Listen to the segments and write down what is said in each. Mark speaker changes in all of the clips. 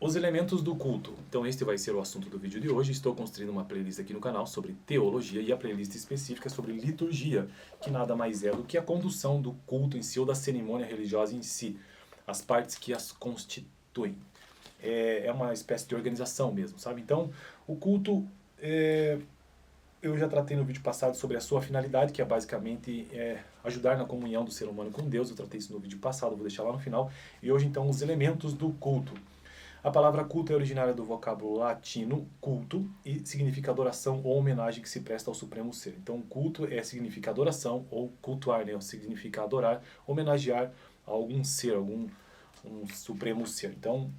Speaker 1: Os elementos do culto. Então este vai ser o assunto do vídeo de hoje. Estou construindo uma playlist aqui no canal sobre teologia e a playlist específica é sobre liturgia, que nada mais é do que a condução do culto em si ou da cerimônia religiosa em si, as partes que as constituem. É uma espécie de organização mesmo, sabe? Então, o culto, eu já tratei no vídeo passado sobre a sua finalidade, que é basicamente ajudar na comunhão do ser humano com Deus. Eu tratei isso no vídeo passado, vou deixar lá no final. E hoje, então, os elementos do culto. A palavra culto é originária do vocábulo latino culto e significa adoração ou homenagem que se presta ao Supremo Ser. Então, culto significa adoração ou cultuar, né? Significa adorar, homenagear a algum ser, um Supremo Ser. Então,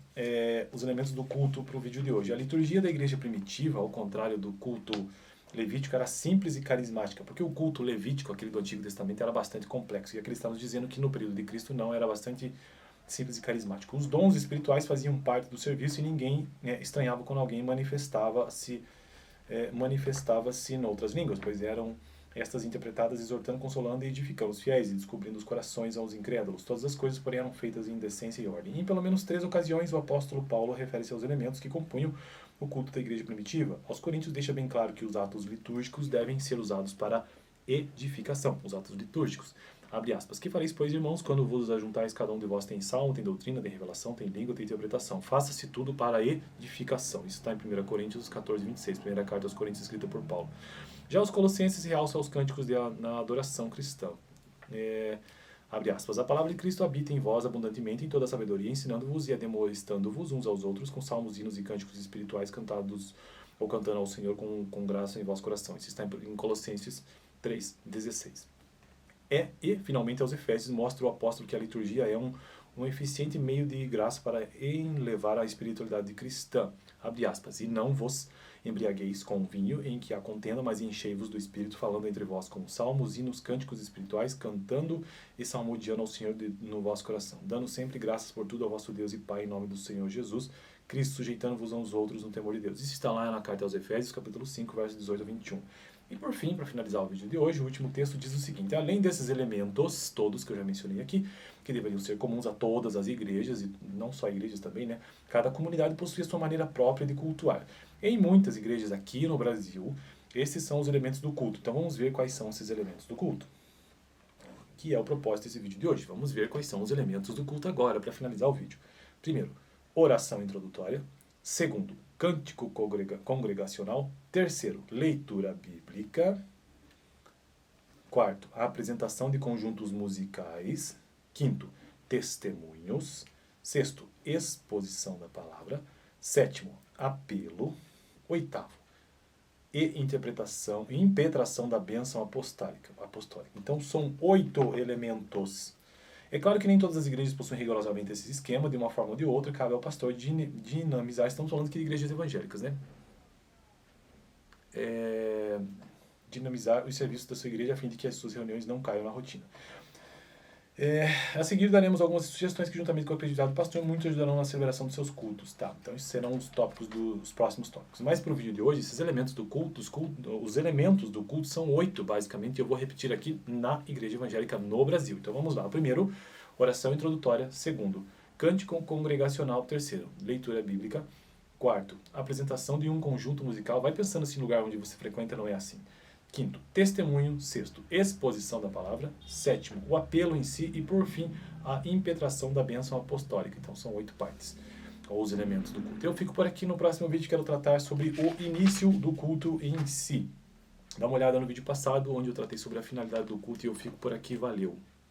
Speaker 1: os elementos do culto para o vídeo de hoje. A liturgia da igreja primitiva, ao contrário do culto levítico, era simples e carismática, porque o culto levítico, aquele do Antigo Testamento, era bastante complexo. E aqui estamos dizendo que no período de Cristo não, era bastante simples e carismático. Os dons espirituais faziam parte do serviço e ninguém estranhava quando alguém manifestava-se em outras línguas, pois eram estas interpretadas exortando, consolando e edificando os fiéis e descobrindo os corações aos incrédulos. Todas as coisas, porém, eram feitas em decência e ordem. E em pelo menos 3 ocasiões o apóstolo Paulo refere-se aos elementos que compunham o culto da igreja primitiva. Aos Coríntios deixa bem claro que os atos litúrgicos devem ser usados para edificação, os atos litúrgicos. Abre aspas. Que fareis, pois, irmãos, quando vos ajuntais, cada um de vós tem salmo, tem doutrina, tem revelação, tem língua, tem interpretação. Faça-se tudo para a edificação. Isso está em 1 Coríntios 14, 26, primeira carta aos Coríntios escrita por Paulo. Já os Colossenses realçam os cânticos na adoração cristã. Abre aspas. A palavra de Cristo habita em vós abundantemente em toda a sabedoria, ensinando-vos e admoestando-vos uns aos outros com salmos, hinos e cânticos espirituais cantados ou cantando ao Senhor com graça em vosso coração. Isso está em Colossenses 3, 16. E, finalmente, aos Efésios, mostra o apóstolo que a liturgia é um eficiente meio de graça para elevar a espiritualidade cristã. Abre aspas. E não vos embriagueis com vinho em que há contenda, mas enchei-vos do Espírito, falando entre vós com salmos, hinos, cânticos espirituais, cantando e salmodiando ao Senhor no vosso coração, dando sempre graças por tudo ao vosso Deus e Pai, em nome do Senhor Jesus Cristo, sujeitando-vos uns aos outros no temor de Deus. Isso está lá na carta aos Efésios, capítulo 5, versos 18 a 21. E por fim, para finalizar o vídeo de hoje, o último texto diz o seguinte: além desses elementos, todos que eu já mencionei aqui, que deveriam ser comuns a todas as igrejas, e não só igrejas também, né? Cada comunidade possui a sua maneira própria de cultuar. Em muitas igrejas aqui no Brasil, esses são os elementos do culto. Então vamos ver quais são esses elementos do culto, que é o propósito desse vídeo de hoje. Vamos ver quais são os elementos do culto agora, para finalizar o vídeo. Primeiro, oração introdutória. Segundo, cântico congregacional. Terceiro, leitura bíblica. Quarto, a apresentação de conjuntos musicais. Quinto, testemunhos. Sexto, exposição da palavra. Sétimo, apelo. Oitavo, impetração da bênção apostólica. Então são 8 elementos. É claro que nem todas as igrejas possuem rigorosamente esse esquema, de uma forma ou de outra, cabe ao pastor dinamizar. Estamos falando aqui de igrejas evangélicas, né? Dinamizar os serviços da sua igreja a fim de que as suas reuniões não caiam na rotina. A seguir daremos algumas sugestões que, juntamente com o acreditado do pastor, muito ajudarão na celebração dos seus cultos, tá? Então esses serão os tópicos dos próximos tópicos. Mas para o vídeo de hoje, esses elementos do culto, os elementos do culto são 8, basicamente, e eu vou repetir aqui na igreja evangélica no Brasil. Então vamos lá. Primeiro, oração introdutória. Segundo, cântico congregacional. Terceiro, leitura bíblica. Quarto, apresentação de um conjunto musical. Vai pensando se no lugar onde você frequenta não é assim. Quinto, testemunho. Sexto, exposição da palavra. Sétimo, o apelo em si. E por fim, a impetração da bênção apostólica. Então são 8 partes, ou os elementos do culto. Eu fico por aqui. No próximo vídeo quero tratar sobre o início do culto em si. Dá uma olhada no vídeo passado, onde eu tratei sobre a finalidade do culto, e eu fico por aqui. Valeu!